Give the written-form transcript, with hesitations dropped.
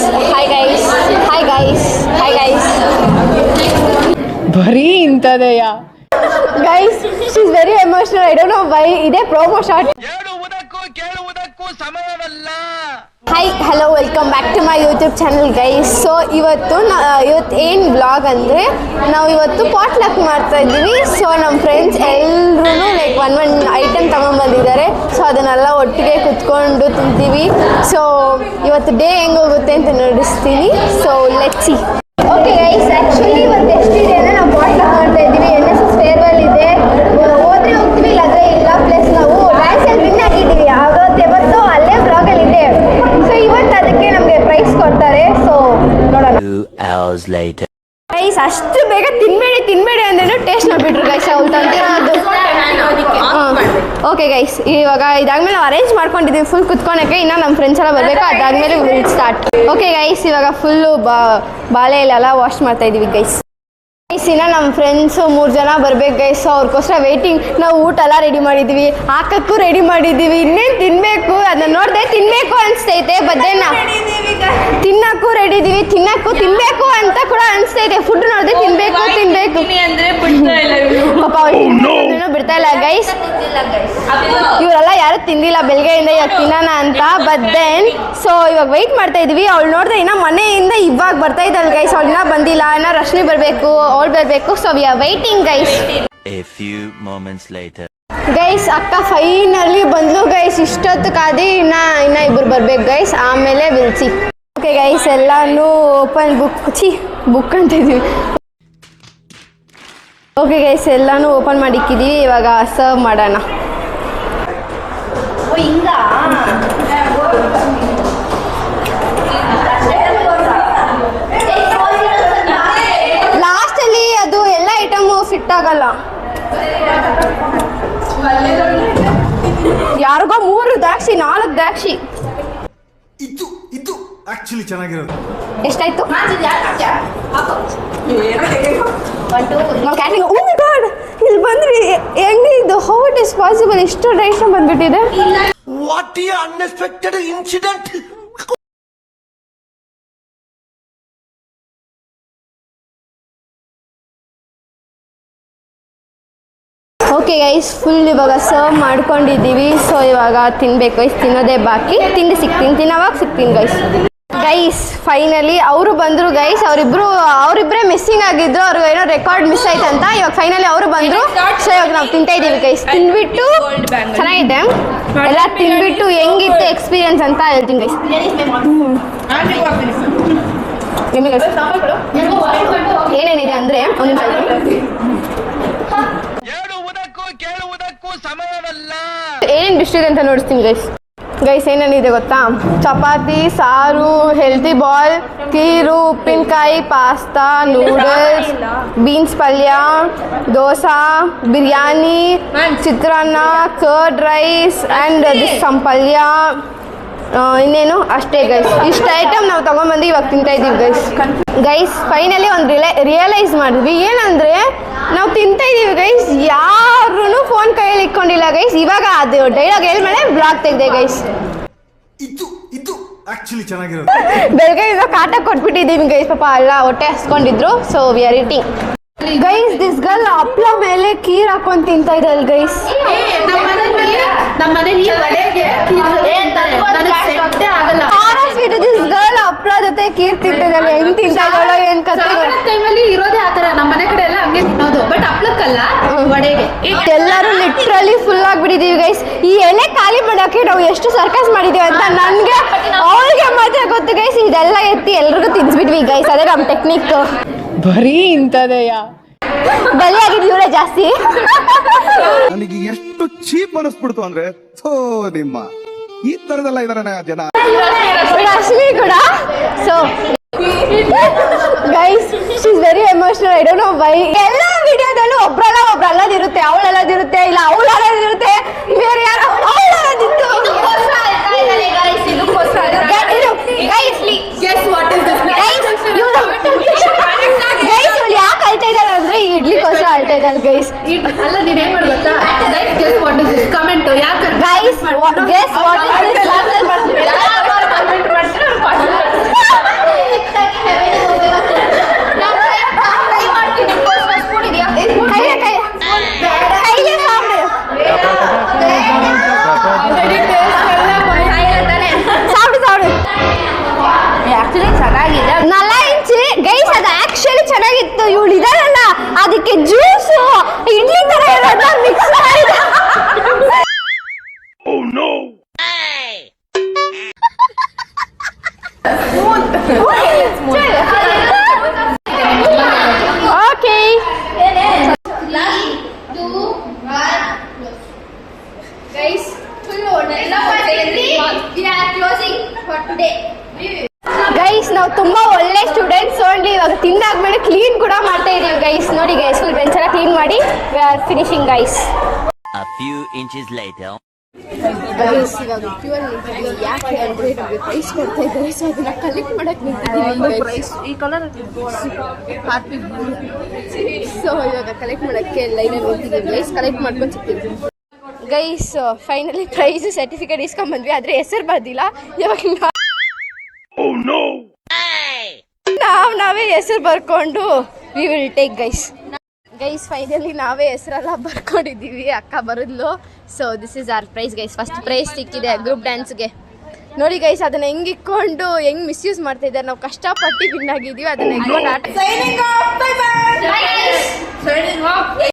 Hi guys. Hi guys. Hi guys. ಬರೀ ಇಂಥದೆಯಾ Guys, she's very emotional. I don't know why. ಇದೇ promo shot. ಕೇಳುವುದಕ್ಕೂ ಸಮಯವಲ್ಲ. Hi, hello, welcome back to my YouTube channel guys. So ಇವತ್ತು ಏನು vlog ಅಂದರೆ ನಾವು ಇವತ್ತು potluck ಮಾಡ್ತಾ ಇದ್ದೀವಿ. So ನಮ್ಮ ಫ್ರೆಂಡ್ಸ್ ಎಲ್ಲರೂ ಲೈಕ್ ಒಂದು ಐಟಮ್ ತಗೊಂಡ್ಬಂದಿದ್ದಾರೆ. ಸೊ ಅದನ್ನೆಲ್ಲ ಒಟ್ಟಿಗೆ ಕುತ್ಕೊಂಡು ತಿಂತೀವಿ. ಸೊ ಇವತ್ತು ಡೇ ಹೆಂಗೆ ಹೋಗುತ್ತೆ ಅಂತ ನೋಡಿಸ್ತೀನಿ. So let's see. Okay guys, actually ಇವತ್ತು ಎಷ್ಟಿದೆ ಅಂದರೆ ನಾವು ಪಾಟ್ಲಕ್ ಮಾಡ್ತಾ ಇದ್ದೀವಿ. NSS ಫೇರ್ವೆಲ್ ಇದೆ. ಹೋದ್ರೆ ಹೋಗ್ತೀವಿ, ಇಲ್ಲಾಂದರೆ ಇಲ್ಲ. ಪ್ಲಸ್ ನಾವು ಡ್ಯಾನ್ಸಲ್ಲಿ ವಿನ್ ಆಗಿದ್ದೀವಿ. ಯಾವತ್ತು ಅಲ್ಲೇ ಬ್ಲಾಗಲ್ಲಿ ಇದೆ. ಸೊ ಇವತ್ತು ಅದಕ್ಕೆ ನಮಗೆ ಪ್ರೈಸ್ ಕೊಡ್ತಾರೆ. ಸೊ ನೋಡೋಣ. 2 hours later. ಗೈಸ್, ಅಷ್ಟು ಬೇಗ ತಿನ್ಬೇಡಿ ಅಂದ್ರೂ ಟೇಸ್ಟ್ ನೋಡ್ಬಿಟ್ರು ಗೈಸ್. ಅವ್ರು ತಂದಿರೋದು. ಓಕೆ ಗೈಸ್, ಇವಾಗ ಇದಾದ್ಮೇಲೆ ನಾವು ಅರೇಂಜ್ ಮಾಡ್ಕೊಂಡಿದ್ದೀವಿ ಫುಲ್ ಕುತ್ಕೊಳಕ್ಕೆ. ಇನ್ನು ನಮ್ಮ ಫ್ರೆಂಡ್ಸ್ ಎಲ್ಲ ಬರಬೇಕು. ಅದಾದ್ಮೇಲೆ ವಿಲ್ ಸ್ಟಾರ್ಟ್. ಓಕೆ ಗೈಸ್, ಇವಾಗ ಫುಲ್ಲು ಬಾಳೆ ಎಲ್ಲ ವಾಶ್ ಮಾಡ್ತಾ ಇದ್ದೀವಿ ಗೈಸ್. ಇನ್ನು ನಮ್ಮ ಫ್ರೆಂಡ್ಸು 3 ಜನ ಬರ್ಬೇಕು ಗೈಸ್. ಅವ್ರಿಗೋಸ್ಕರ ವೇಟಿಂಗ್. ನಾವು ಊಟ ಎಲ್ಲ ರೆಡಿ ಮಾಡಿದ್ದೀವಿ, ಹಾಕಕ್ಕೂ ರೆಡಿ ಮಾಡಿದ್ದೀವಿ. ಇನ್ನೇನು ತಿನ್ನಬೇಕು ಅದನ್ನ ನೋಡಿದೆ ತಿನ್ನಬೇಕು ಅನಿಸ್ತೈತೆ. ಬದ್ದೇನ ತಿನ್ನಕ್ಕೂ ರೆಡಿ ಇದ್ದೀವಿ, ತಿನ್ನಬೇಕು ಅಂತ ಕೂಡ ಅನಿಸ್ತೈತೆ. ಫುಡ್ ನೋಡಿದೆ ತಿನ್ನಬೇಕು ಪಾಪ ಬಿಡ್ತಾ ಇಲ್ಲ ಗೈಸ್. ಇವರೆಲ್ಲ ಯಾರು ತಿಂದಿಲ್ಲ ಬೆಳಗ್ಗೆಯಿಂದ, ಇವಾಗ ತಿನ್ನೋಣ ಅಂತ. ಬಟ್ ದೆನ್ ಸೊ ಇವಾಗ ವೆಯ್ಟ್ ಮಾಡ್ತಾ ಇದೀವಿ. ಅವಳು ನೋಡಿದ್ರೆ ಇನ್ನ ಮನೆಯಿಂದ ಇವಾಗ ಬರ್ತಾ ಇದ್ದಲ್ಲ ಗೈಸ್. ಅವಳು ಇನ್ನೂ ಬಂದಿಲ್ಲ. ಇನ್ನ ರಶ್ಮಿ ಬರಬೇಕು, ಅವಳು ಬರಬೇಕು. So we are waiting guys. A few moments later. Guys, ಅಕ್ಕ ಫೈನಲಿ ಬಂದ್ಲು ಗೈಸ್. ಇಷ್ಟೊತ್ತು ಕಾದಿ ಇನ್ನ ಇಬ್ರು ಬರ್ಬೇಕು ಗೈಸ್. ಆಮೇಲೆ ವಿಲ್ಸಿ. ಓಕೆ ಗೈಸ್, ಎಲ್ಲಾನು ಓಪನ್ ಬುಕ್ ಅಂತ ಇದೀವಿ. ಓಕೆ ಗೈಸ್, ಎಲ್ಲಾನು ಓಪನ್ ಮಾಡಿಕ್ಕಿದ್ದೀವಿ. ಇವಾಗ ಸರ್ವ್ ಮಾಡೋಣ. ಲಾಸ್ಟಲ್ಲಿ ಅದು ಎಲ್ಲ ಐಟಮು ಫಿಟ್ ಆಗಲ್ಲ. ಯಾರಿಗೋ 3 ದ್ರಾಕ್ಷಿ 4 ದ್ರಾಕ್ಷಿ. ಇದು ಆಕ್ಚುಲಿ ಚೆನ್ನಾಗಿರೋದು. ಎಷ್ಟಾಯ್ತು? ನಾವು ಕ್ಯಾಟ್ರಿಂಗ್. ಓ ಮೈ ಗಾಡ್, ಇಲ್ಲಿ ಬಂದ್ರಿ. ಹೆಂಗೆ ಇದು? How it is possible? ಇಷ್ಟು ರೈಸ್ ಬಂದ್ಬಿಟ್ಟಿದೆ. What A unexpected incident. Okay guys, full ಇವಾಗ ಸರ್ವ್ ಮಾಡ್ಕೊಂಡಿದ್ದೀವಿ. ಸೊ ಇವಾಗ ತಿನ್ಬೇಕು ಗೈಸ್. ತಿನ್ನೋದೇ ಬಾಕಿ. ತಿನ್ನೋವಾಗ ಸಿಗ್ತೀನಿ ಗೈಸ್. ಗೈಸ್ ಫೈನಲಿ ಅವರು ಬಂದರು ಗೈಸ್. ಅವರಿಬ್ಬರೇ ಮಿಸ್ಸಿಂಗ್ ಆಗಿದ್ರು. ಅವ್ರಿಗೆ ಏನೋ ರೆಕಾರ್ಡ್ ಮಿಸ್ ಆಯ್ತಂತ. ಇವಾಗ ಫೈನಲಿ ಅವರು ಬಂದರು. ಸೊ ಇವಾಗ ನಾವು ತಿಂತಾ ಇದ್ದೀವಿ ಗೈಸ್. ತಿಂದ್ಬಿಟ್ಟು ಚೆನ್ನಾಗಿದೆ ಎಲ್ಲ ತಿಂದ್ಬಿಟ್ಟು ಹೆಂಗಿತ್ತು ಎಕ್ಸ್ಪೀರಿಯನ್ಸ್ ಅಂತ ಹೇಳ್ತೀನಿ ಗೈಸ್. ಏನೇನಿದೆ ಅಂದರೆ ಕೇಳುವುದಕ್ಕೂ ಸಮಯವಲ್ಲ. ಏನೇನು ಡಿಶ್ ಇದೆ ಅಂತ ನೋಡಿಸ್ತೀನಿ ಗೈಸ್. ಏನೇನಿದೆ ಗೊತ್ತಾ? ಚಪಾತಿ, ಸಾರು, ಹೆಲ್ತಿ ಬಾಲ್, ಕೀರು, ಉಪ್ಪಿನಕಾಯಿ, ಪಾಸ್ತಾ, ನೂಡಲ್ಸ್, ಬೀನ್ಸ್ ಪಲ್ಯ, ದೋಸಾ, ಬಿರಿಯಾನಿ, ಚಿತ್ರಾನ್ನ, ಕರ್ಡ್ ರೈಸ್ ಆ್ಯಂಡ್ ದಿಸ್ ಪಲ್ಯ. ಇನ್ನೇನು ಅಷ್ಟೇ ಗೈಸ್. ಇಷ್ಟು ಐಟಮ್ ನಾವು ತೊಗೊಂಡ್ಬಂದು ಇವಾಗ ತಿಂತಾ ಇದ್ದೀವಿ ಗೈಸ್. ಫೈನಲಿ ಒಂದು ರಿಯಲೈಸ್ ಮಾಡಿದ್ವಿ. ಏನಂದರೆ ನಾವು ತಿಂತಾ ಇದ್ದೀವಿ ಗೈಸ್, ಯಾರೂ ಫೋನ್ ಕೈಯಲ್ಲಿ ಇಟ್ಕೊಂಡಿಲ್ಲ ಗೈಸ್. ಇವಾಗ ಅದು ಡೈಲಾಗ್ ಹೇಳ್ಮೇಲೆ ಬ್ಲಾಗ್ ತೆಗೆದೆ ಗೈಸ್. ಇದು ಆಕ್ಚುಲಿ ಚೆನ್ನಾಗಿರೋದು. ಬೆಳಗ್ಗೆ ಇವಾಗ ಕಾಟ ಕೊಟ್ಬಿಟ್ಟಿದ್ದೀವಿ ಗೈಸ್. ಪಾಪ ಎಲ್ಲ ಹೊಟ್ಟೆ ಹಸ್ಕೊಂಡಿದ್ರು. So we are eating guys. This girl ಹಪ್ಳ ಮೇಲೆ ಕೀರ್ ಹಾಕೊಂಡು ತಿಂತಾ ಇದ್ದಲ್ಲ ಗೈಸ್. ದಿಸ್ ಗರ್ಲ್ ಹಪ್ಳ ಜೊತೆ ಕೀರ್ ತಿಂತಿದ್ದಲ್ಲ. ಹೆಂಗ್ ತಿಂತಾ ಇದ್ದಾಳೋ ಏನ್ ಕತೆ. ಇರೋದೇ ಆತರ. ನಮ್ಮ ಮನೆ ಕಡೆ ಎಲ್ಲ ಹಂಗೆ ತಿನ್ನೋದು. ಬಟ್ ಹಪ್ಳಕ್ಕಲ್ಲ, ವಡೆಗೆ. ಎಲ್ಲರೂ ಲಿಟ್ರಲಿ ಫುಲ್ ಆಗ್ಬಿಟ್ಟಿದೀವಿ ಗೈಸ್. ಈ ಎಲೆ ಖಾಲಿ ಮಾಡೋಕೆ ನಾವು ಎಷ್ಟು ಸರ್ಕಸ್ ಮಾಡಿದೀವಿ ಅಂತ ನನ್ಗೆ ಅವ್ರಿಗೆ ಮಾತ್ರ ಗೊತ್ತು ಗೈಸ್. ಇದೆಲ್ಲ ಎತ್ತಿ ಎಲ್ರಿಗೂ ತಿನ್ಸ್ಬಿಟ್ವಿ ಗೈಸ್. ಅದೇ ನಮ್ಮ ಟೆಕ್ನಿಕ್. ಬರೀ ಇಂಥದೆಯಾ ಬಲಿ ಆಗಿದ್ದು ಇವರೇ ಜಾಸ್ತಿ. ನನಗೆ ಎಷ್ಟು ಚೀಪ್ ಅನಿಸ್ಬಿಡ್ತು ಅಂದ್ರೆ ನಿಮ್ಮ ಈ ತರದೆಲ್ಲ ಇದಾರೆ ಜನ. ರಶ್ಮಿ ಕೂಡ. So guys, she is very emotional. I don't know why. ಎಲ್ಲ ವಿಡಿಯೋದಲ್ಲೂ ಒಬ್ರಲ್ಲದಿರುತ್ತೆ, ಅವಳಲ್ಲದಿರುತ್ತೆ, ಇಲ್ಲ ಅವಳಲ್ಲದಿರುತ್ತೆ, ಬೇರೆ ಯಾರೋ ಅವಳಲ್ಲದಿತ್ತು. ಯಾಕೆ ಅಳ್ತಾ ಇದ್ದಾರೆ ಅಂದ್ರೆ ಇಡ್ಲಿಗೋಸ್ಕರ ಅಳ್ತಾ ಇದ್ದಾರೆ ಗೈಸ್. ಅಲ್ಲ, ನೀನ್ ಏನ್ ಮಾಡಿ ಗೊತ್ತಾ? ಕಮೆಂಟ್ ಯಾಕೆ guys guess what is this? Guys ನಾವು ತುಂಬಾ ಒಳ್ಳೆ ಸ್ಟೂಡೆಂಟ್ಸ್. ಓನ್ಲಿ ಇವಾಗ ತಿಂದಾದ್ಮೇಲೆ ಕ್ಲೀನ್ ಕೂಡ ಮಾಡ್ತಾ ಇದೀವಿ ಗೈಸ್. ನೋಡಿ ಗೈಸ್ ಫುಲ್ ಬೆಂಚ್ ಎಲ್ಲ ಕ್ಲೀನ್ ಮಾಡಿ we are finishing guys. A few inches later. Guys ಇವಾಗ ಕ್ಯೂಲ್ ನಿಂತಿದ್ದೀವಿ. ಯಾಕೆ ಅಂದ್ರೆ ನಮಗೆ ಪ್ರೈಸ್ ಕೊಡ್ತಾ ಇದ್ದಾರೆ, ಸೊ ಅದನ್ನ ಕಲೆಕ್ಟ್ ಮಾಡಕ್ ನಿಂತಿದ್ದೀವಿ. ಈ ಕಲರ್ ಸೊ ಇವಾಗ ಕಲೆಕ್ಟ್ ಮಾಡಕ್ಕೆ ಲೈನಲ್ಲಿ ನಿಂತಿದ್ದೀವಿ ಗೈಸ್. ಕಲೆಕ್ಟ್ ಮಾಡ್ಕೊಂಡು ಸಿಗ್ತೀವಿ ಗೈಸ್. ಫೈನಲಿ ಪ್ರೈಸ್ ಸರ್ಟಿಫಿಕೇಟ್ ಇಸ್ಕೊಂಡ್ ಬಂದ್ವಿ, ಆದ್ರೆ ಹೆಸರು ಬರ್ದಿಲ್ಲ. ಇವಾಗ ನಾವೇ ಹೆಸರು ಬರ್ಕೊಂಡು we will take guys. Guys finally ನಾವೇ ಹೆಸರೆಲ್ಲ ಬರ್ಕೊಂಡಿದ್ದೀವಿ. ಅಕ್ಕ ಬರದ್ಲು. So this is our prize guys. First prize ಸಿಕ್ಕಿದೆ ಗ್ರೂಪ್ ಡ್ಯಾನ್ಸ್ಗೆ. ನೋಡಿ ಗೈಸ್ ಅದನ್ನ ಹೆಂಗ್ ಇಕ್ಕೊಂಡು ಹೆಂಗ್ ಮಿಸ್ಯೂಸ್ ಮಾಡ್ತಾ ಇದ್ದಾರೆ. ನಾವು ಕಷ್ಟಪಟ್ಟು ವಿನ್ ಆಗಿದ್ದೀವಿ, ಅದನ್ನ ಇಟ್ಕೊಂಡು ಆಟ